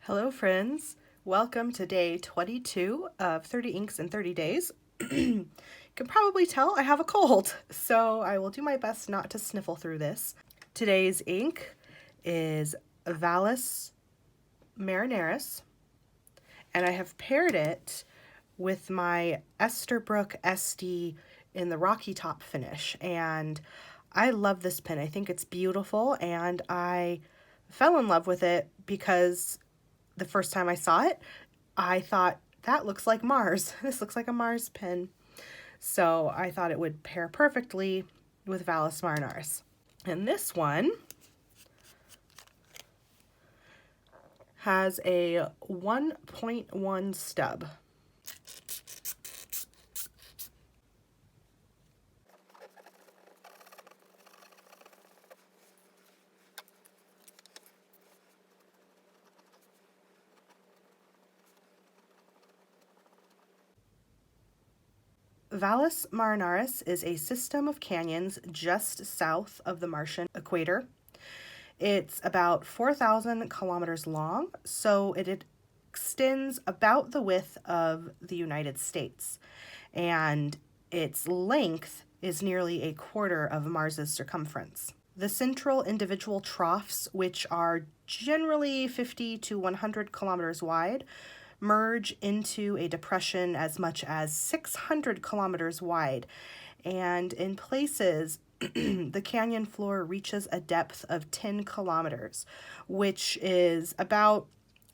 Hello friends, welcome to day 22 of 30 Inks in 30 Days. You can probably tell I have a cold, so I will do my best not to sniffle through this. Today's ink is Valles Marineris, and I have paired it with my Esterbrook Estie in the Rocky Top finish, and I love this pen. I think it's beautiful, and I fell in love with it because the first time I saw it, I thought, that looks like Mars. This looks like a Mars pen. So I thought it would pair perfectly with Valles Marineris. And this one has a 1.1 stub. Valles Marineris is a system of canyons just south of the Martian equator. It's about 4,000 kilometers long, so it extends about the width of the United States, and its length is nearly a quarter of Mars's circumference. The central individual troughs, which are generally 50 to 100 kilometers wide, merge into a depression as much as 600 kilometers wide, and in places the canyon floor reaches a depth of 10 kilometers, which is about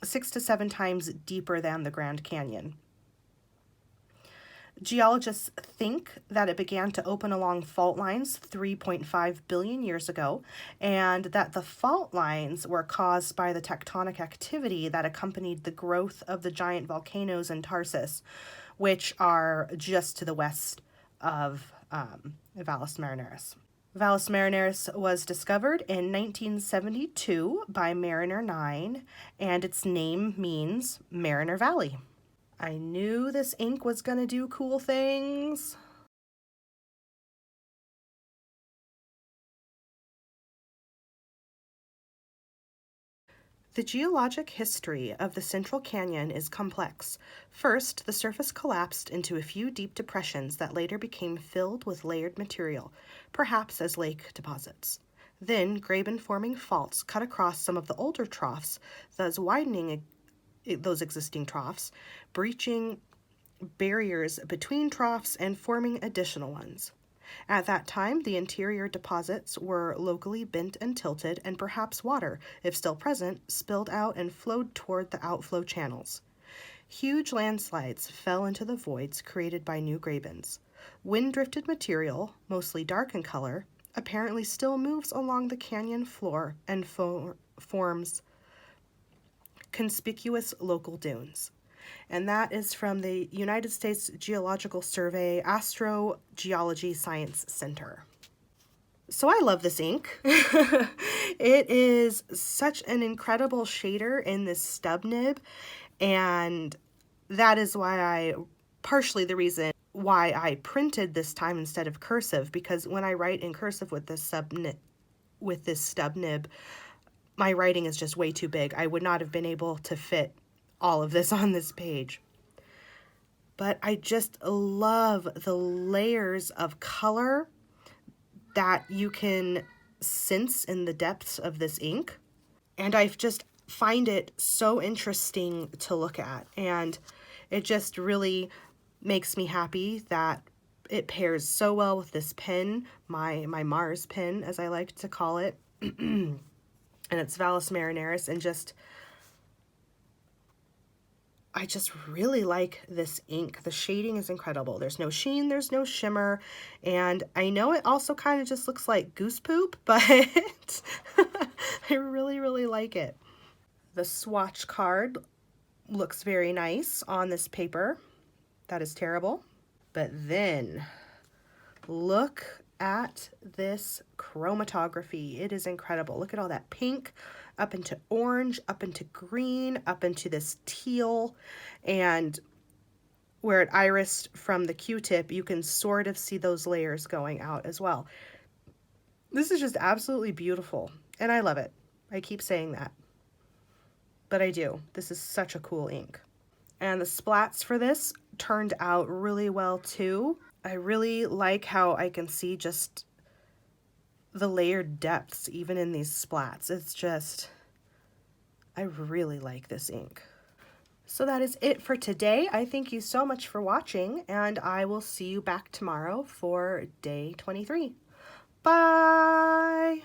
6 to 7 times deeper than the Grand Canyon. Geologists think that it began to open along fault lines 3.5 billion years ago, and that the fault lines were caused by the tectonic activity that accompanied the growth of the giant volcanoes in Tarsus, which are just to the west of Valles Marineris. Valles Marineris was discovered in 1972 by Mariner 9, and its name means Mariner Valley. I knew this ink was going to do cool things. The geologic history of the Central Canyon is complex. First, the surface collapsed into a few deep depressions that later became filled with layered material, perhaps as lake deposits. Then, graben-forming faults cut across some of the older troughs, thus widening those existing troughs, breaching barriers between troughs and forming additional ones. At that time, the interior deposits were locally bent and tilted, and perhaps water, if still present, spilled out and flowed toward the outflow channels. Huge landslides fell into the voids created by new grabens. Wind-drifted material, mostly dark in color, apparently still moves along the canyon floor and forms conspicuous local dunes. And that is from the United States Geological Survey Astrogeology Science Center. So I love this ink. It is such an incredible shader in this stub nib, and that is partially the reason why I printed this time instead of cursive, because when I write in cursive with this stub nib, my writing is just way too big. I would not have been able to fit all of this on this page. But I just love the layers of color that you can sense in the depths of this ink. And I just find it so interesting to look at. And it just really makes me happy that it pairs so well with this pen, my Mars pen, as I like to call it. And it's Valles Marineris, and I just really like this ink. The shading is incredible. There's no sheen, there's no shimmer, and I know it also kind of just looks like goose poop, but I really, really like it. The swatch card looks very nice on this paper. That is terrible. But then, look at this chromatography. It is incredible. Look at all that pink up into orange, up into green, up into this teal, and where it irised from the Q-tip, you can sort of see those layers going out as well. This is just absolutely beautiful, and I love it. I keep saying that. but I do. This is such a cool ink. And the splats for this turned out really well too. I really like how I can see just the layered depths even in these splats. It's just, I really like this ink. So that is it for today. I thank you so much for watching, and I will see you back tomorrow for day 23. Bye!